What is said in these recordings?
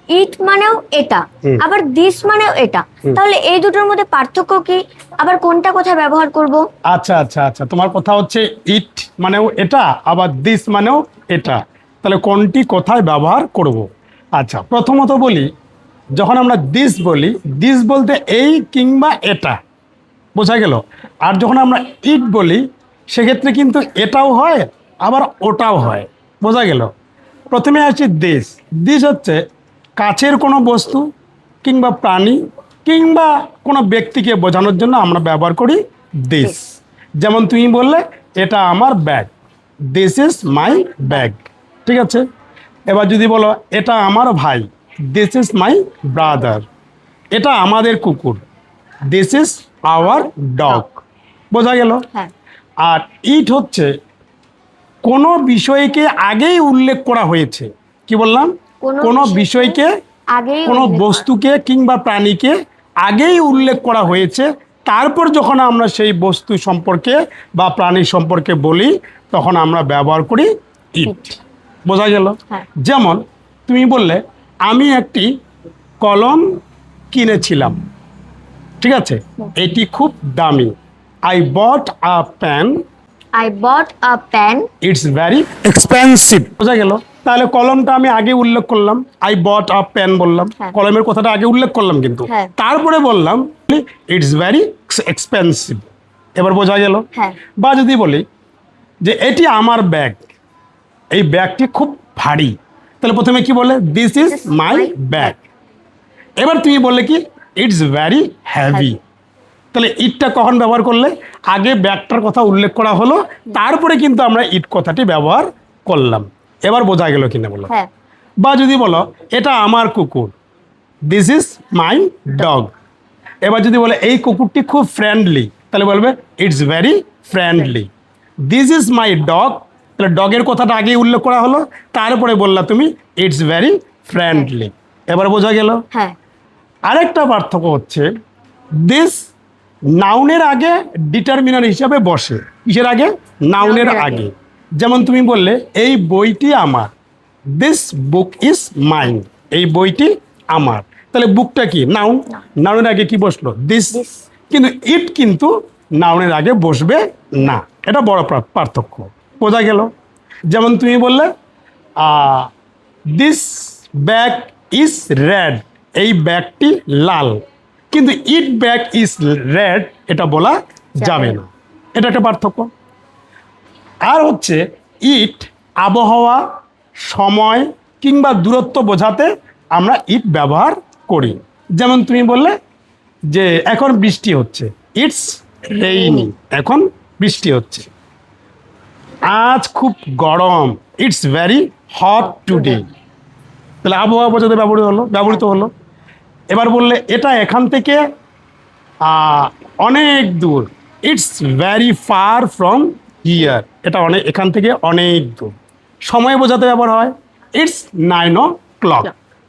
ইট মানেও এটা, আবার দিস মানেও এটা, তাহলে এই দুটোর মধ্যে পার্থক্য কি? আবার কোনটা কোথায় ব্যবহার করব? আচ্ছা আচ্ছা আচ্ছা, তোমার কথা হচ্ছে ইট মানেও এটা, আবার দিস মানেও এটা, তাহলে কোনটি কোথায় ব্যবহার করব? আচ্ছা, প্রথমত বলি, যখন আমরা দিস বলি, দিস বলতে এই কিংবা এটা, বোঝা গেল। আর যখন আমরা ইট বলি, সেক্ষেত্রে কিন্তু এটাও হয় আবার ওটাও হয়, বোঝা গেল। প্রথমে আসছি দিস। দিস হচ্ছে কাছের কোনো বস্তু কিংবা প্রাণী কিংবা কোনো ব্যক্তিকে বোঝানোর জন্য আমরা ব্যবহার করি দিস। যেমন তুমি বললে এটা আমার bag, this is my bag, ঠিক আছে। এবার যদি বলো এটা আমার ভাই, দিস ইজ মাই ব্রাদার। এটা আমাদের কুকুর, দিস ইজ আওয়ার ডগ, বোঝা গেল। হ্যাঁ। আর ইট হচ্ছে কোনো বিষয়কে আগেই উল্লেখ করা হয়েছে, কি বললাম? কোনো বিষয়কে, আগেই কোনো উল্লেখ করা। বস্তুকে কিংবা প্রাণীকে আগেই উল্লেখ করা হয়েছে, তারপর যখন আমরা সেই বস্তু সম্পর্কে বা প্রাণী সম্পর্কে বলি, তখন আমরা ব্যবহার করি ইট, বোঝা গেল। হ্যাঁ। যেমন তুমি বললে আমি একটি কলম কিনেছিলাম, ঠিক আছে, এটি খুব দামি। I bought a pen, I bought a pen, it's very expensive, বোঝা গেল। তাহলে কলমটা আমি আগে উল্লেখ করলাম, আই বট আ পেন বললাম, হ্যাঁ। কলমের কথাটা আগে উল্লেখ করলাম, কিন্তু হ্যাঁ। তারপরে বললাম ইটস ভেরি এক্সপেন্সিভ, এবার বোঝা গেল। হ্যাঁ। বা যদি বলি যে এটি আমার ব্যাগ, এই ব্যাগটি খুব ভারী, তাহলে প্রথমে কি বলে? This is my bag. এবার তুমি বললে কি? It's very heavy. তাহলে ইটটা কখন ব্যবহার করলে? আগে ব্যাগটার কথা উল্লেখ করা হলো, তারপরে কিন্তু আমরা ইট কথাটি ব্যবহার করলাম। এবার বোঝা গেল কিনা বলো। হ্যাঁ। বা যদি বলো এটা আমার কুকুর, দিস ইজ মাই ডগ। এবার যদি বলে এই কুকুরটি খুব ফ্রেন্ডলি, তাহলে বলবে it's very friendly. This is my dog, তাহলে ডগের কথাটা আগেই উল্লেখ করা হলো, তারপরে বললা তুমি ইটস ভেরি ফ্রেন্ডলি। এবার বোঝা গেল। হ্যাঁ। আরেকটা পার্থক্য হচ্ছে দিস নাউনের আগে ডিটারমিনার হিসাবে বসে। কিসের আগে? নাউনের আগে। যেমন তুমি বললে এই বইটি আমার, দিস বুক ইজ মাইন, এই বইটি আমার। তাহলে বুকটা কি? নাউন, নাউনের আগে কি বসলো? দিস। কিন্তু ইট কিন্তু নাউনের আগে বসবে না, এটা বড় পার্থক্য, বোঝা গেল। যেমন তুমি বললে দিস ব্যাগ ইজ রেড, এই ব্যাগটি লাল, কিন্তু ইট ব্যাগ ইজ রেড এটা বলা যাবে না, এটা একটা পার্থক্য। আর হচ্ছে ইট আবহাওয়া, সময় কিংবা দূরত্ব বোঝাতে আমরা ইট ব্যবহার করি। যেমন তুমি বললে যে এখন বৃষ্টি হচ্ছে, ইটস রেইনি, এখন বৃষ্টি হচ্ছে। আজ খুব গরম, ইটস ভেরি হট টুডে, তাহলে আবহাওয়া বোঝাতে ব্যবহৃত হলো। এবার বললে এটা এখান থেকে অনেক দূর, it's very far from here, এটা এখান থেকে অনেক দূর। সময় বোঝাতে ব্যবহার হয়, ইটস 9 o'clock,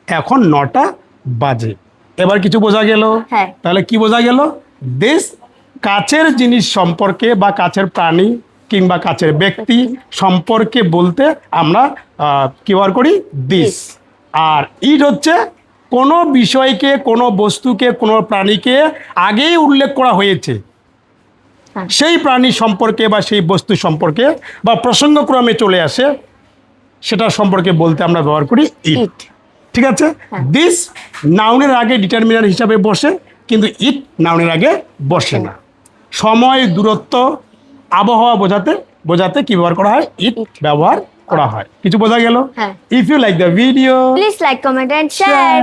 এখন 9টা বাজে। এবার কিছু বোঝা গেল। হ্যাঁ। তাহলে কি বোঝা গেল? দিস কাছের জিনিস সম্পর্কে বা কাছের প্রাণী কিংবা কাছের ব্যক্তি সম্পর্কে বলতে আমরা কি ব্যবহার করি? দিস। আর ইট হচ্ছে কোনো বিষয়কে, কোনো বস্তুকে, কোনো প্রাণীকে আগেই উল্লেখ করা হয়েছে, সেই প্রাণী সম্পর্কে বা সেই বস্তু সম্পর্কে বা প্রসঙ্গক্রমে চলে আসে, সেটা সম্পর্কে বলতে আমরা ব্যবহার করি ইট, ঠিক আছে। দিস নাউনের আগে ডিটারমিনার হিসাবে বসে, কিন্তু ইট নাউনের আগে বসে না। সময়, দূরত্ব, আবহাওয়া বোঝাতে কি ব্যবহার করা হয়? ইট ব্যবহার করা হয়। কিছু বোঝা গেল? হ্যাঁ। If you like the video, please like, comment and share.